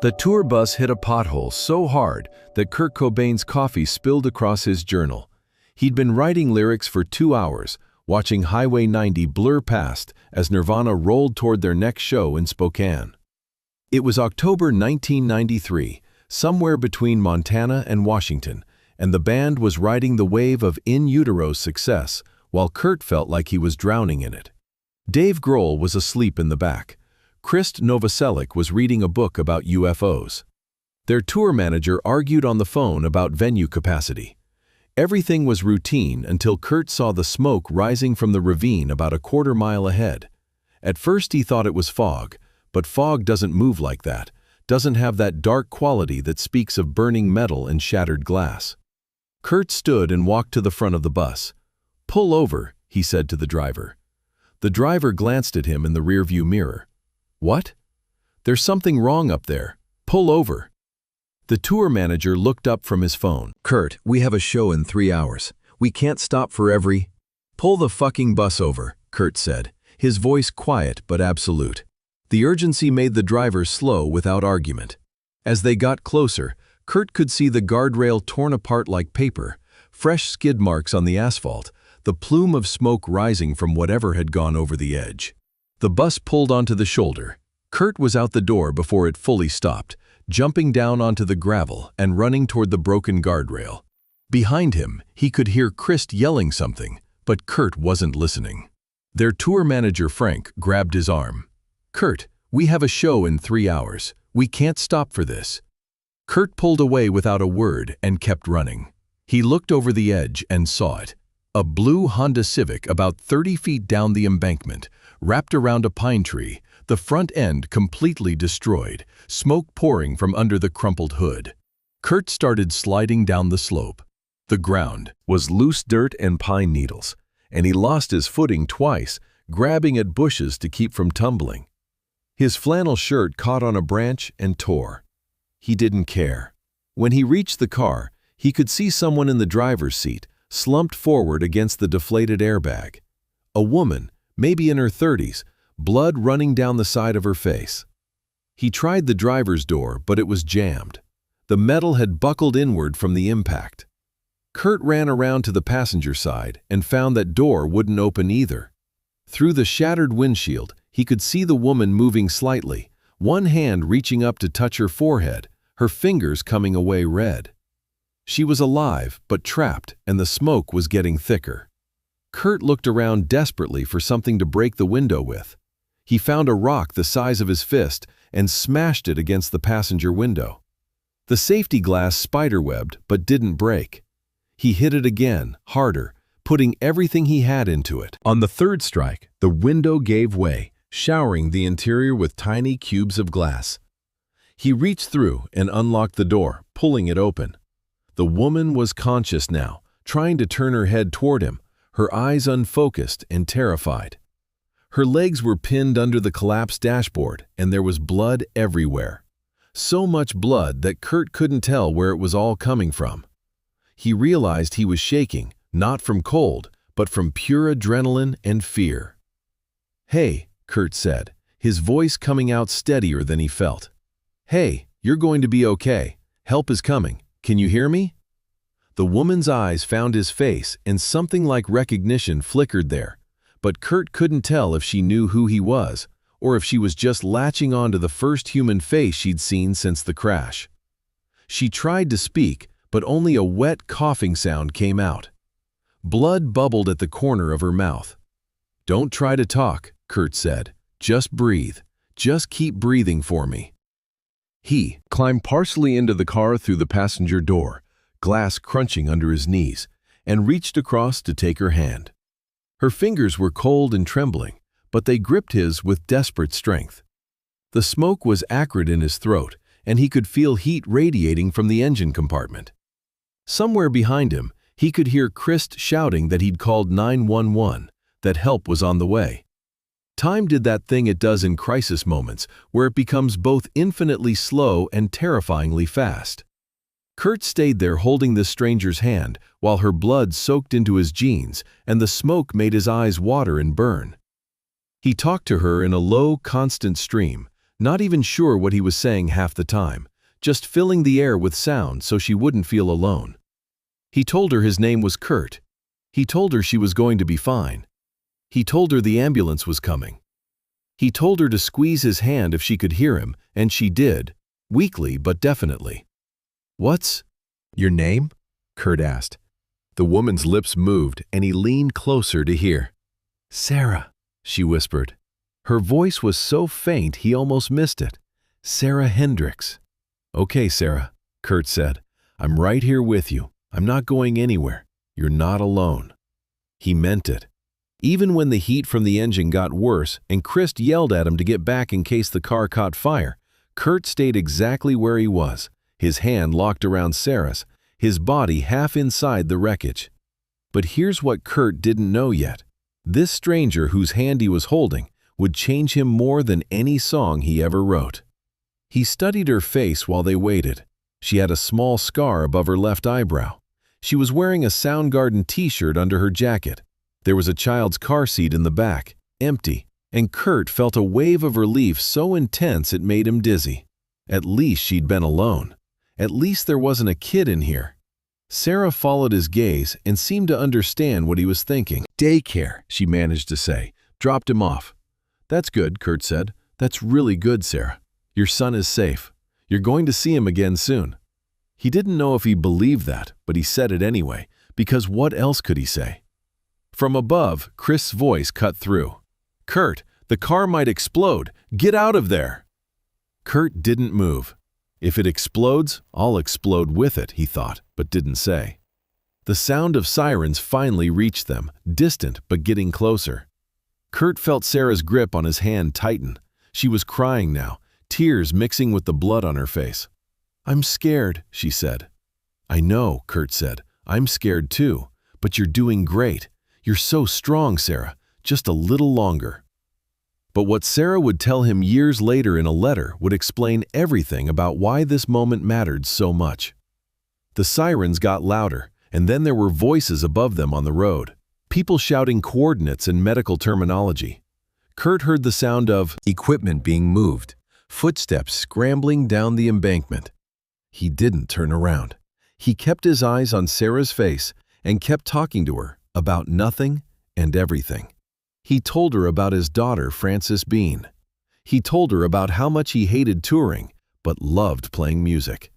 The tour bus hit a pothole so hard that Kurt Cobain's coffee spilled across his journal. He'd been writing lyrics for 2 hours, watching Highway 90 blur past as Nirvana rolled toward their next show in Spokane. It was October 1993, somewhere between Montana and Washington, and the band was riding the wave of In Utero's success, while Kurt felt like he was drowning in it. Dave Grohl was asleep in the back. Krist Novoselic was reading a book about UFOs. Their tour manager argued on the phone about venue capacity. Everything was routine until Kurt saw the smoke rising from the ravine about a quarter-mile ahead. At first he thought it was fog, but fog doesn't move like that, doesn't have that dark quality that speaks of burning metal and shattered glass. Kurt stood and walked to the front of the bus. "Pull over," he said to the driver. The driver glanced at him in the rearview mirror. "What?" "There's something wrong up there. Pull over." The tour manager looked up from his phone. "Kurt, we have a show in 3 hours. We can't stop for every—" "Pull the fucking bus over," Kurt said, his voice quiet but absolute. The urgency made the driver slow without argument. As they got closer, Kurt could see the guardrail torn apart like paper, fresh skid marks on the asphalt, the plume of smoke rising from whatever had gone over the edge. The bus pulled onto the shoulder. Kurt was out the door before it fully stopped, jumping down onto the gravel and running toward the broken guardrail. Behind him, he could hear Krist yelling something, but Kurt wasn't listening. Their tour manager, Frank, grabbed his arm. "Kurt, we have a show in 3 hours. We can't stop for this." Kurt pulled away without a word and kept running. He looked over the edge and saw it. A blue Honda Civic about 30 feet down the embankment, wrapped around a pine tree, the front end completely destroyed, smoke pouring from under the crumpled hood. Kurt started sliding down the slope. The ground was loose dirt and pine needles, and he lost his footing twice, grabbing at bushes to keep from tumbling. His flannel shirt caught on a branch and tore. He didn't care. When he reached the car, he could see someone in the driver's seat, slumped forward against the deflated airbag. A woman, maybe in her 30s, blood running down the side of her face. He tried the driver's door, but it was jammed. The metal had buckled inward from the impact. Kurt ran around to the passenger side and found that door wouldn't open either. Through the shattered windshield, he could see the woman moving slightly, one hand reaching up to touch her forehead, her fingers coming away red. She was alive, but trapped, and the smoke was getting thicker. Kurt looked around desperately for something to break the window with. He found a rock the size of his fist and smashed it against the passenger window. The safety glass spiderwebbed but didn't break. He hit it again, harder, putting everything he had into it. On the third strike, the window gave way, showering the interior with tiny cubes of glass. He reached through and unlocked the door, pulling it open. The woman was conscious now, trying to turn her head toward him, her eyes unfocused and terrified. Her legs were pinned under the collapsed dashboard, and there was blood everywhere. So much blood that Kurt couldn't tell where it was all coming from. He realized he was shaking, not from cold, but from pure adrenaline and fear. "Hey," Kurt said, his voice coming out steadier than he felt. "Hey, you're going to be okay. Help is coming. Can you hear me?" The woman's eyes found his face, and something like recognition flickered there, but Kurt couldn't tell if she knew who he was, or if she was just latching on to the first human face she'd seen since the crash. She tried to speak, but only a wet coughing sound came out. Blood bubbled at the corner of her mouth. "Don't try to talk," Kurt said. "Just breathe. Just keep breathing for me." He climbed partially into the car through the passenger door, glass crunching under his knees, and reached across to take her hand. Her fingers were cold and trembling, but they gripped his with desperate strength. The smoke was acrid in his throat, and he could feel heat radiating from the engine compartment. Somewhere behind him, he could hear Krist shouting that he'd called 911, that help was on the way. Time did that thing it does in crisis moments, where it becomes both infinitely slow and terrifyingly fast. Kurt stayed there holding the stranger's hand while her blood soaked into his jeans and the smoke made his eyes water and burn. He talked to her in a low, constant stream, not even sure what he was saying half the time, just filling the air with sound so she wouldn't feel alone. He told her his name was Kurt. He told her she was going to be fine. He told her the ambulance was coming. He told her to squeeze his hand if she could hear him, and she did, weakly but definitely. "What's Your name?" Kurt asked. The woman's lips moved, and he leaned closer to hear. Sarah?" she whispered. Her voice was so faint he almost missed it. "Sarah Hendricks." "Okay, Sarah," Kurt said. "I'm right here with you. I'm not going anywhere. You're not alone." He meant it. Even when the heat from the engine got worse and Chris yelled at him to get back in case the car caught fire, Kurt stayed exactly where he was, his hand locked around Sarah's, his body half inside the wreckage. But here's what Kurt didn't know yet. This stranger whose hand he was holding would change him more than any song he ever wrote. He studied her face while they waited. She had a small scar above her left eyebrow. She was wearing a Soundgarden t-shirt under her jacket. There was a child's car seat in the back, empty, and Kurt felt a wave of relief so intense it made him dizzy. At least she'd been alone. At least there wasn't a kid in here. Sarah followed his gaze and seemed to understand what he was thinking. "Daycare," she managed to say. "Dropped him off." "That's good," Kurt said. "That's really good, Sarah. Your son is safe. You're going to see him again soon." He didn't know if he believed that, but he said it anyway, because what else could he say? From above, Chris' voice cut through. "Kurt, the car might explode. Get out of there." Kurt didn't move. If it explodes, I'll explode with it, he thought, but didn't say. The sound of sirens finally reached them, distant but getting closer. Kurt felt Sarah's grip on his hand tighten. She was crying now, tears mixing with the blood on her face. "I'm scared," she said. "I know," Kurt said. "I'm scared too, but you're doing great. You're so strong, Sarah. Just a little longer." But what Sarah would tell him years later in a letter would explain everything about why this moment mattered so much. The sirens got louder, and then there were voices above them on the road, people shouting coordinates and medical terminology. Kurt heard the sound of Equipment being moved, footsteps scrambling down the embankment. He didn't turn around. He kept his eyes on Sarah's face and kept talking to her about nothing and everything. He told her about his daughter, Frances Bean. He told her about how much he hated touring, but loved playing music.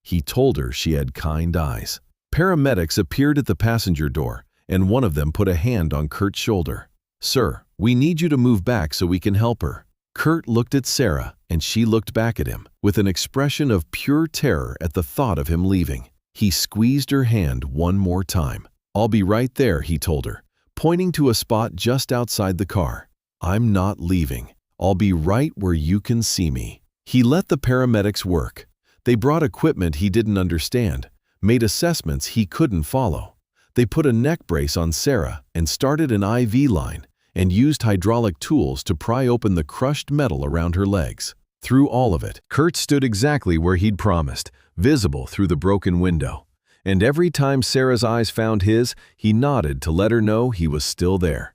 He told her she had kind eyes. Paramedics appeared at the passenger door, and one of them put a hand on Kurt's shoulder. "Sir, we need you to move back so we can help her." Kurt looked at Sarah, and she looked back at him, with an expression of pure terror at the thought of him leaving. He squeezed her hand one more time. "I'll be right there," he told her, pointing to a spot just outside the car. "I'm not leaving. I'll be right where you can see me." He let the paramedics work. They brought equipment he didn't understand, made assessments he couldn't follow. They put a neck brace on Sarah and started an IV line and used hydraulic tools to pry open the crushed metal around her legs. Through all of it, Kurt stood exactly where he'd promised, visible through the broken window. And every time Sarah's eyes found his, he nodded to let her know he was still there.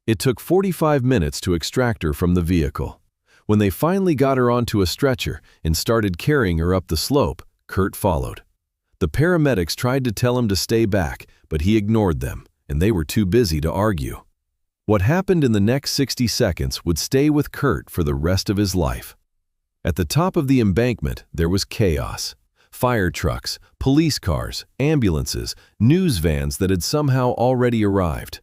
It took 45 minutes to extract her from the vehicle. When they finally got her onto a stretcher and started carrying her up the slope, Kurt followed. The paramedics tried to tell him to stay back, but he ignored them, and they were too busy to argue. What happened in the next 60 seconds would stay with Kurt for the rest of his life. At the top of the embankment, there was chaos. Fire trucks, police cars, ambulances, news vans that had somehow already arrived.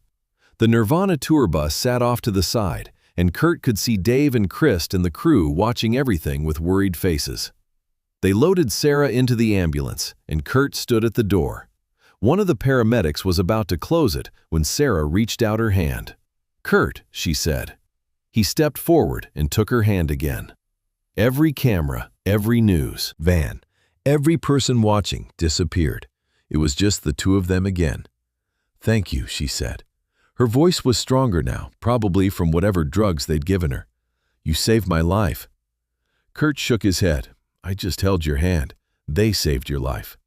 The Nirvana tour bus sat off to the side, and Kurt could see Dave and Chris and the crew watching everything with worried faces. They loaded Sarah into the ambulance, and Kurt stood at the door. One of the paramedics was about to close it when Sarah reached out her hand. "Kurt," she said. He stepped forward and took her hand again. Every camera, every news van, every person watching disappeared. It was just the two of them again. "Thank you," she said. Her voice was stronger now, probably from whatever drugs they'd given her. "You saved my life." Kurt shook his head. "I just held your hand. They saved your life."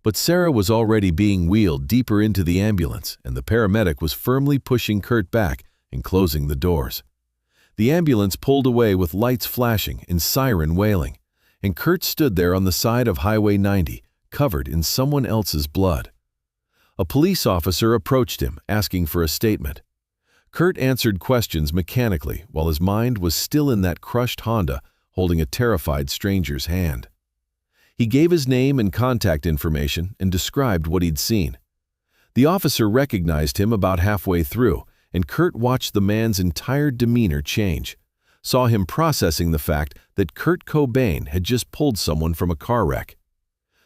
But Sarah was already being wheeled deeper into the ambulance, and the paramedic was firmly pushing Kurt back and closing the doors. The ambulance pulled away with lights flashing and siren wailing, and Kurt stood there on the side of Highway 90, covered in someone else's blood. A police officer approached him, asking for a statement. Kurt answered questions mechanically while his mind was still in that crushed Honda, holding a terrified stranger's hand. He gave his name and contact information and described what he'd seen. The officer recognized him about halfway through, and Kurt watched the man's entire demeanor change, saw him processing the fact that Kurt Cobain had just pulled someone from a car wreck.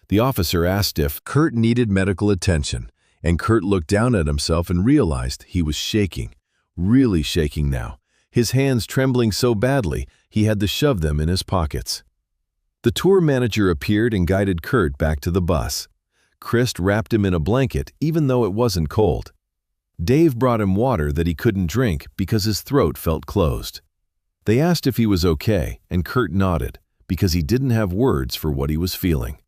The officer asked if Kurt needed medical attention, and Kurt looked down at himself and realized he was shaking, really shaking now, his hands trembling so badly he had to shove them in his pockets. The tour manager appeared and guided Kurt back to the bus. Chris wrapped him in a blanket even though it wasn't cold. Dave brought him water that he couldn't drink because his throat felt closed. They asked if he was okay, and Kurt nodded because he didn't have words for what he was feeling.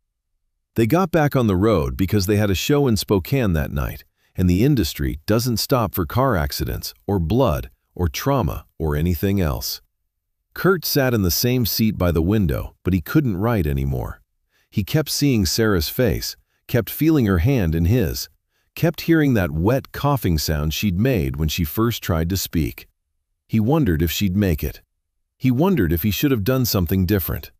They got back on the road because they had a show in Spokane that night, and the industry doesn't stop for car accidents or blood or trauma or anything else. Kurt sat in the same seat by the window, but he couldn't write anymore. He kept seeing Sarah's face, kept feeling her hand in his, kept hearing that wet coughing sound she'd made when she first tried to speak. He wondered if she'd make it. He wondered if he should have done something different.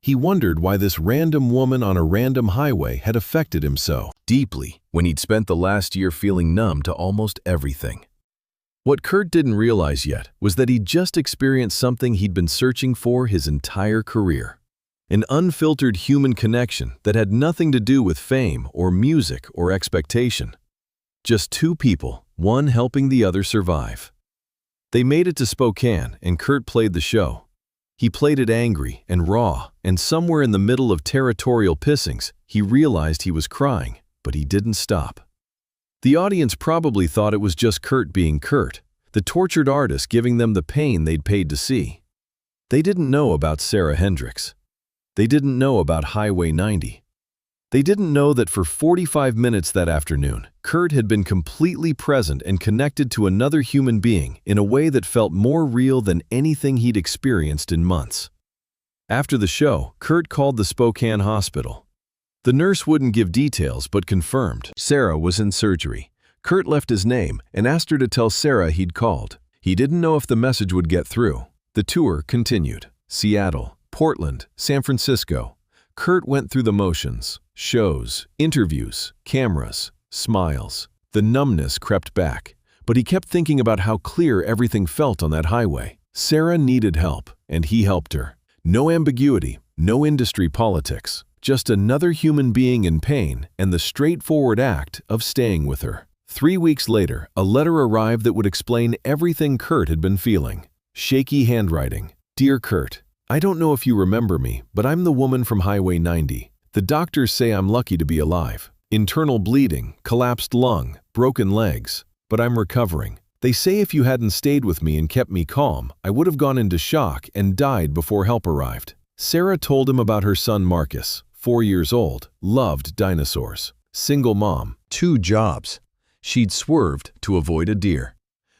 He wondered why this random woman on a random highway had affected him so deeply when he'd spent the last year feeling numb to almost everything. What Kurt didn't realize yet was that he'd just experienced something he'd been searching for his entire career. An unfiltered human connection that had nothing to do with fame or music or expectation. Just two people, one helping the other survive. They made it to Spokane, and Kurt played the show. He played it angry and raw, and somewhere in the middle of territorial pissings, he realized he was crying, but he didn't stop. The audience probably thought it was just Kurt being Kurt, the tortured artist giving them the pain they'd paid to see. They didn't know about Sarah Hendricks. They didn't know about Highway 90. They didn't know that for 45 minutes that afternoon, Kurt had been completely present and connected to another human being in a way that felt more real than anything he'd experienced in months. After the show, Kurt called the Spokane hospital. The nurse wouldn't give details but confirmed Sarah was in surgery. Kurt left his name and asked her to tell Sarah he'd called. He didn't know if the message would get through. The tour continued. Seattle, Portland, San Francisco. Kurt went through the motions, shows, interviews, cameras, smiles. The numbness crept back, but he kept thinking about how clear everything felt on that highway. Sarah needed help, and he helped her. No ambiguity, no industry politics, just another human being in pain and the straightforward act of staying with her. 3 weeks later, a letter arrived that would explain everything Kurt had been feeling. Shaky handwriting. Dear Kurt, I don't know if you remember me, but I'm the woman from Highway 90. The doctors say I'm lucky to be alive. Internal bleeding, collapsed lung, broken legs, but I'm recovering. They say if you hadn't stayed with me and kept me calm, I would have gone into shock and died before help arrived. Sarah told him about her son Marcus, 4 years old, loved dinosaurs, single mom, 2 jobs. She'd swerved to avoid a deer.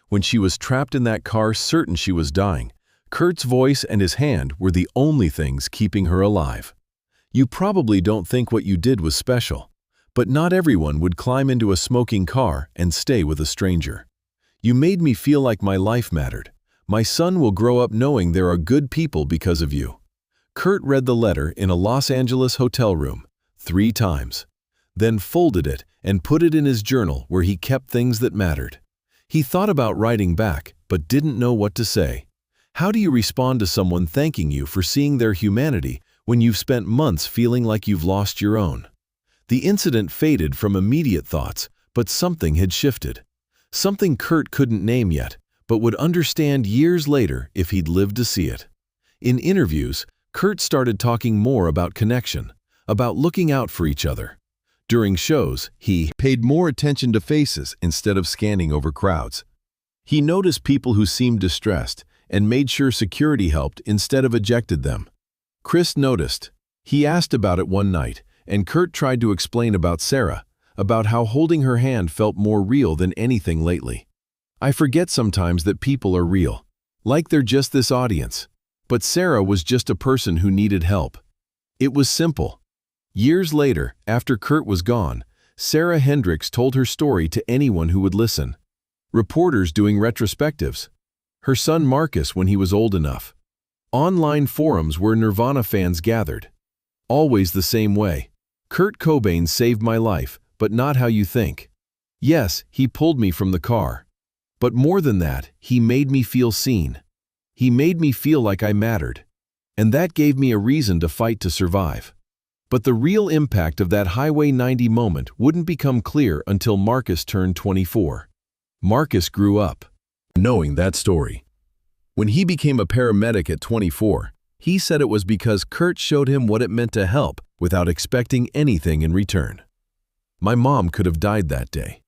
When she was trapped in that car, certain she was dying, Kurt's voice and his hand were the only things keeping her alive. You probably don't think what you did was special, but not everyone would climb into a smoking car and stay with a stranger. You made me feel like my life mattered. My son will grow up knowing there are good people because of you. Kurt read the letter in a Los Angeles hotel room 3 times, then folded it and put it in his journal where he kept things that mattered. He thought about writing back, but didn't know what to say. How do you respond to someone thanking you for seeing their humanity when you've spent months feeling like you've lost your own? The incident faded from immediate thoughts, but something had shifted. Something Kurt couldn't name yet, but would understand years later if he'd lived to see it. In interviews, Kurt started talking more about connection, about looking out for each other. During shows, he paid more attention to faces instead of scanning over crowds. He noticed people who seemed distressed and made sure security helped instead of ejected them. Chris noticed. He asked about it one night, and Kurt tried to explain about Sarah, about how holding her hand felt more real than anything lately. I forget sometimes that people are real. Like they're just this audience. But Sarah was just a person who needed help. It was simple. Years later, after Kurt was gone, Sarah Hendricks told her story to anyone who would listen. Reporters doing retrospectives. Her son Marcus when he was old enough. Online forums where Nirvana fans gathered. Always the same way. Kurt Cobain saved my life, but not how you think. Yes, he pulled me from the car. But more than that, he made me feel seen. He made me feel like I mattered. And that gave me a reason to fight to survive. But the real impact of that Highway 90 moment wouldn't become clear until Marcus turned 24. Marcus grew up knowing that story. When he became a paramedic at 24, he said it was because Kurt showed him what it meant to help without expecting anything in return. My mom could have died that day.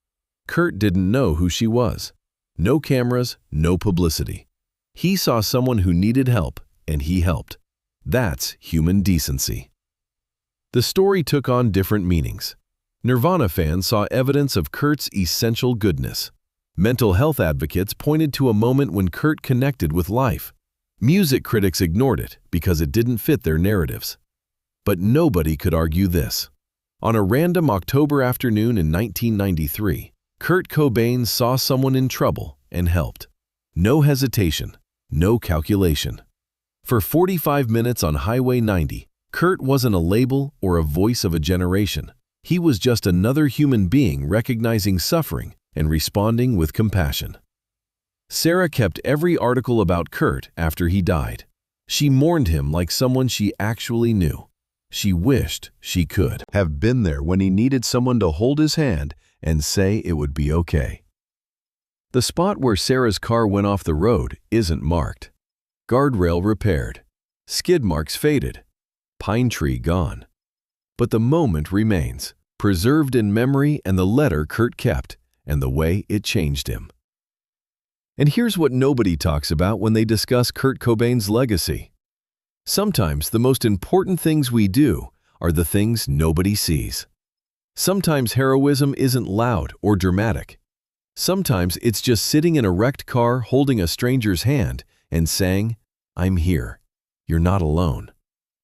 Kurt didn't know who she was. No cameras, no publicity. He saw someone who needed help, and he helped. That's human decency. The story took on different meanings. Nirvana fans saw evidence of Kurt's essential goodness. Mental health advocates pointed to a moment when Kurt connected with life. Music critics ignored it because it didn't fit their narratives. But nobody could argue this. On a random October afternoon in 1993, Kurt Cobain saw someone in trouble and helped. No hesitation, no calculation. For 45 minutes on Highway 90, Kurt wasn't a label or a voice of a generation. He was just another human being recognizing suffering and responding with compassion. Sarah kept every article about Kurt after he died. She mourned him like someone she actually knew. She wished she could have been there when he needed someone to hold his hand and say it would be okay. The spot where Sarah's car went off the road isn't marked. Guardrail repaired. Skid marks faded. Pine tree gone. But the moment remains, preserved in memory and the letter Kurt kept and the way it changed him. And here's what nobody talks about when they discuss Kurt Cobain's legacy. Sometimes the most important things we do are the things nobody sees. Sometimes heroism isn't loud or dramatic. Sometimes it's just sitting in a wrecked car holding a stranger's hand and saying, "I'm here. You're not alone.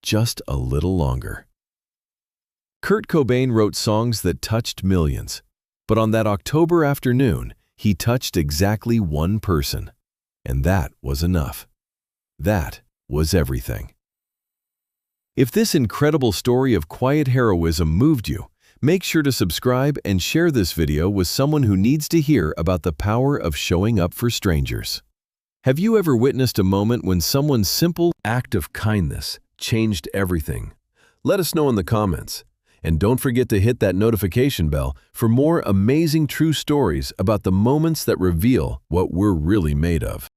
Just a little longer." Kurt Cobain wrote songs that touched millions. But on that October afternoon, he touched exactly one person. And that was enough. That was everything. If this incredible story of quiet heroism moved you, make sure to subscribe and share this video with someone who needs to hear about the power of showing up for strangers. Have you ever witnessed a moment when someone's simple act of kindness changed everything? Let us know in the comments. And don't forget to hit that notification bell for more amazing true stories about the moments that reveal what we're really made of.